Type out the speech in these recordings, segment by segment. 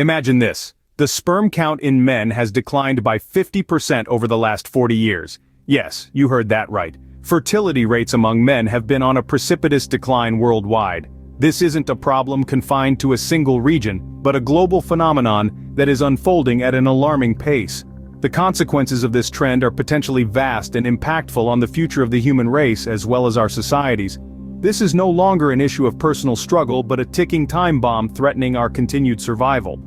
Imagine this. The sperm count in men has declined by 50% over the last 40 years. Yes, you heard that right. Fertility rates among men have been on a precipitous decline worldwide. This isn't a problem confined to a single region, but a global phenomenon that is unfolding at an alarming pace. The consequences of this trend are potentially vast and impactful on the future of the human race as well as our societies. This is no longer an issue of personal struggle but a ticking time bomb threatening our continued survival.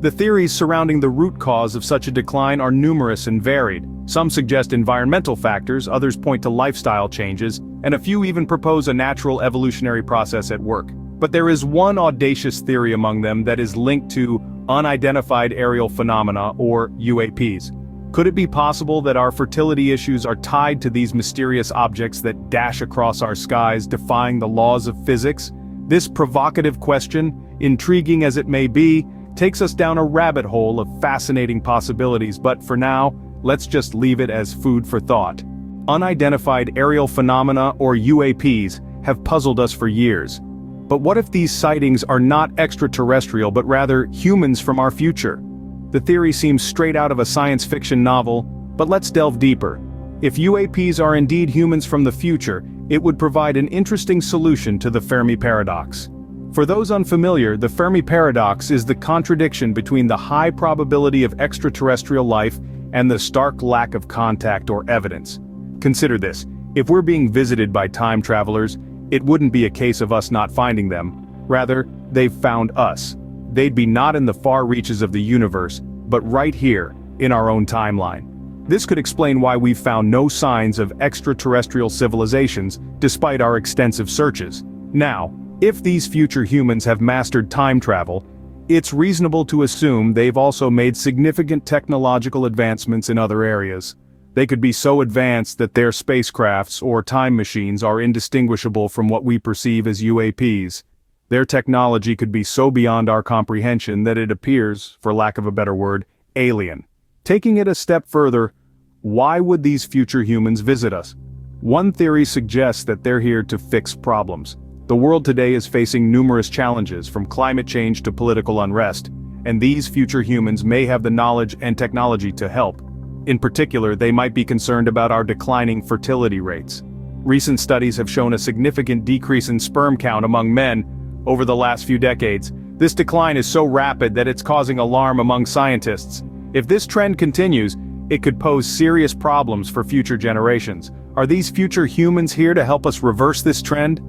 The theories surrounding the root cause of such a decline are numerous and varied. Some suggest environmental factors, others point to lifestyle changes, and a few even propose a natural evolutionary process at work. But there is one audacious theory among them that is linked to unidentified aerial phenomena, or UAPs. Could it be possible that our fertility issues are tied to these mysterious objects that dash across our skies, defying the laws of physics? This provocative question, intriguing as it may be, takes us down a rabbit hole of fascinating possibilities, but for now, let's just leave it as food for thought. Unidentified aerial phenomena, or UAPs, have puzzled us for years. But what if these sightings are not extraterrestrial but rather humans from our future? The theory seems straight out of a science fiction novel, but let's delve deeper. If UAPs are indeed humans from the future, it would provide an interesting solution to the Fermi Paradox. For those unfamiliar, the Fermi Paradox is the contradiction between the high probability of extraterrestrial life and the stark lack of contact or evidence. Consider this: if we're being visited by time travelers, it wouldn't be a case of us not finding them. Rather, they've found us. They'd be not in the far reaches of the universe, but right here, in our own timeline. This could explain why we've found no signs of extraterrestrial civilizations, despite our extensive searches. Now, if these future humans have mastered time travel, it's reasonable to assume they've also made significant technological advancements in other areas. They could be so advanced that their spacecrafts or time machines are indistinguishable from what we perceive as UAPs. Their technology could be so beyond our comprehension that it appears, for lack of a better word, alien. Taking it a step further, why would these future humans visit us? One theory suggests that they're here to fix problems. The world today is facing numerous challenges, from climate change to political unrest, and these future humans may have the knowledge and technology to help. In particular, they might be concerned about our declining fertility rates. Recent studies have shown a significant decrease in sperm count among men over the last few decades. This decline is so rapid that it's causing alarm among scientists. If this trend continues, it could pose serious problems for future generations. Are these future humans here to help us reverse this trend?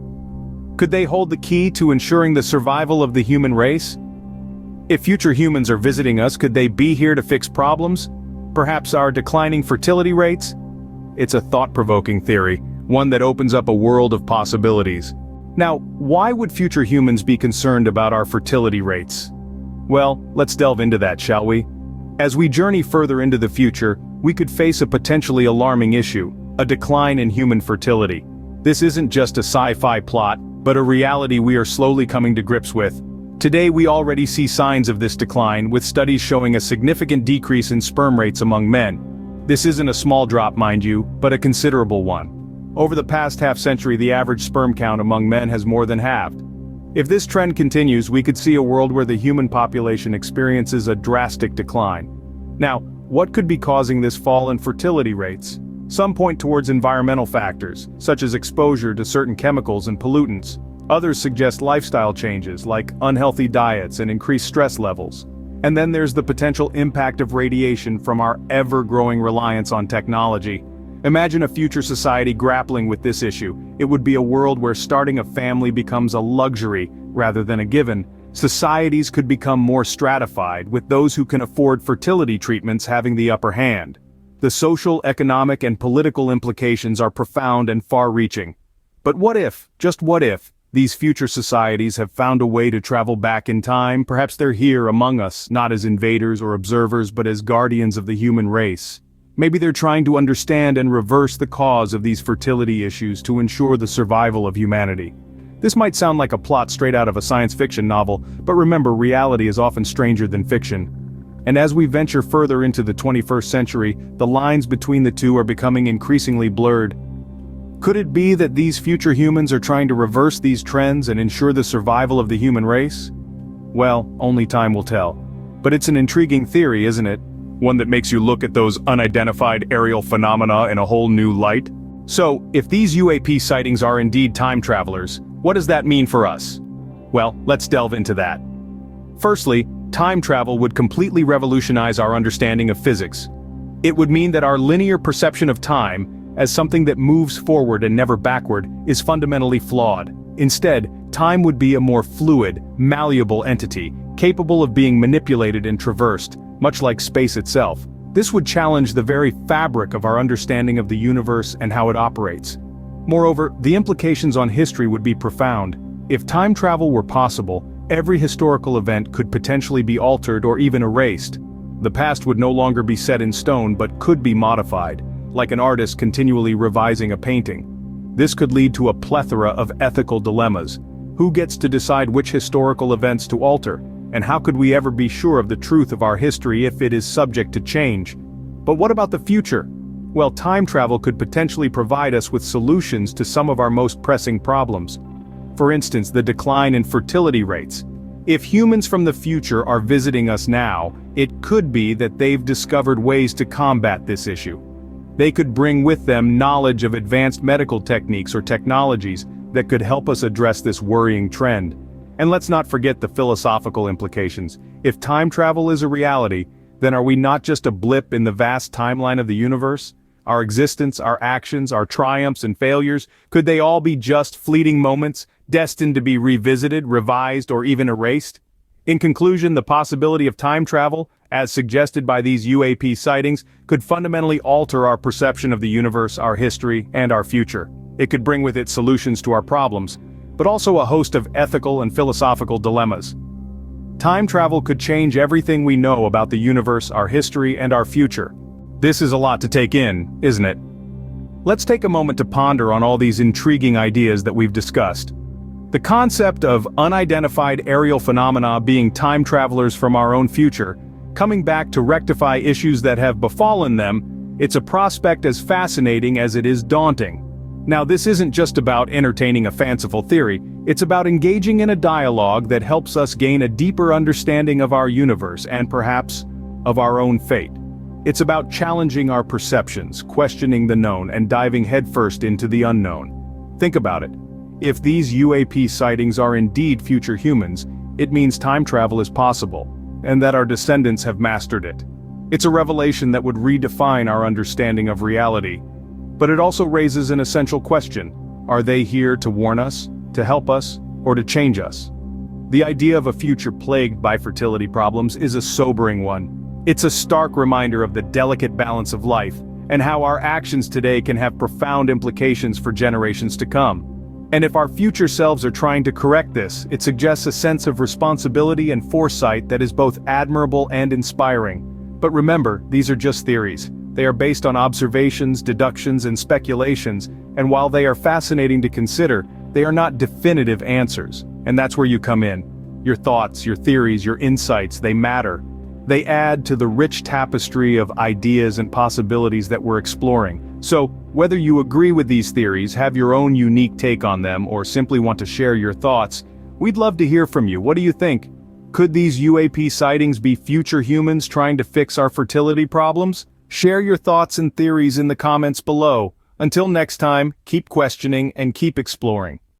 Could they hold the key to ensuring the survival of the human race? If future humans are visiting us, could they be here to fix problems? Perhaps our declining fertility rates? It's a thought-provoking theory, one that opens up a world of possibilities. Now, why would future humans be concerned about our fertility rates? Well, let's delve into that, shall we? As we journey further into the future, we could face a potentially alarming issue: a decline in human fertility. This isn't just a sci-fi plot, but a reality we are slowly coming to grips with. Today we already see signs of this decline, with studies showing a significant decrease in sperm rates among men. This isn't a small drop, mind you, but a considerable one. Over the past half-century, the average sperm count among men has more than halved. If this trend continues, we could see a world where the human population experiences a drastic decline. Now, what could be causing this fall in fertility rates? Some point towards environmental factors, such as exposure to certain chemicals and pollutants. Others suggest lifestyle changes, like unhealthy diets and increased stress levels. And then there's the potential impact of radiation from our ever-growing reliance on technology. Imagine a future society grappling with this issue. It would be a world where starting a family becomes a luxury rather than a given. Societies could become more stratified, with those who can afford fertility treatments having the upper hand. The social, economic, and political implications are profound and far-reaching. But what if, just what if, these future societies have found a way to travel back in time? Perhaps they're here among us, not as invaders or observers, but as guardians of the human race. Maybe they're trying to understand and reverse the cause of these fertility issues to ensure the survival of humanity. This might sound like a plot straight out of a science fiction novel, but remember, reality is often stranger than fiction. And as we venture further into the 21st century, the lines between the two are becoming increasingly blurred. Could it be that these future humans are trying to reverse these trends and ensure the survival of the human race? Well, only time will tell. But it's an intriguing theory, isn't it? One that makes you look at those unidentified aerial phenomena in a whole new light. So, if these UAP sightings are indeed time travelers, what does that mean for us? Well, let's delve into that. Firstly, time travel would completely revolutionize our understanding of physics. It would mean that our linear perception of time, as something that moves forward and never backward, is fundamentally flawed. Instead, time would be a more fluid, malleable entity, capable of being manipulated and traversed, much like space itself. This would challenge the very fabric of our understanding of the universe and how it operates. Moreover, the implications on history would be profound. If time travel were possible, every historical event could potentially be altered or even erased. The past would no longer be set in stone but could be modified, like an artist continually revising a painting. This could lead to a plethora of ethical dilemmas. Who gets to decide which historical events to alter? And how could we ever be sure of the truth of our history if it is subject to change? But what about the future? Well, time travel could potentially provide us with solutions to some of our most pressing problems. For instance, the decline in fertility rates. If humans from the future are visiting us now, it could be that they've discovered ways to combat this issue. They could bring with them knowledge of advanced medical techniques or technologies that could help us address this worrying trend. And let's not forget the philosophical implications. If time travel is a reality, then are we not just a blip in the vast timeline of the universe? Our existence, our actions, our triumphs and failures, could they all be just fleeting moments, destined to be revisited, revised, or even erased? In conclusion, the possibility of time travel, as suggested by these UAP sightings, could fundamentally alter our perception of the universe, our history, and our future. It could bring with it solutions to our problems, but also a host of ethical and philosophical dilemmas. Time travel could change everything we know about the universe, our history, and our future. This is a lot to take in, isn't it? Let's take a moment to ponder on all these intriguing ideas that we've discussed. The concept of unidentified aerial phenomena being time travelers from our own future, coming back to rectify issues that have befallen them, it's a prospect as fascinating as it is daunting. Now, this isn't just about entertaining a fanciful theory, it's about engaging in a dialogue that helps us gain a deeper understanding of our universe and perhaps of our own fate. It's about challenging our perceptions, questioning the known, and diving headfirst into the unknown. Think about it. If these UAP sightings are indeed future humans, it means time travel is possible, and that our descendants have mastered it. It's a revelation that would redefine our understanding of reality. But it also raises an essential question. Are they here to warn us, to help us, or to change us? The idea of a future plagued by fertility problems is a sobering one. It's a stark reminder of the delicate balance of life, and how our actions today can have profound implications for generations to come. And if our future selves are trying to correct this, it suggests a sense of responsibility and foresight that is both admirable and inspiring. But remember, these are just theories. They are based on observations, deductions, and speculations, and while they are fascinating to consider, they are not definitive answers. And that's where you come in. Your thoughts, your theories, your insights, they matter. They add to the rich tapestry of ideas and possibilities that we're exploring. So, whether you agree with these theories, have your own unique take on them, or simply want to share your thoughts, we'd love to hear from you. What do you think? Could these UAP sightings be future humans trying to fix our fertility problems? Share your thoughts and theories in the comments below. Until next time, keep questioning and keep exploring.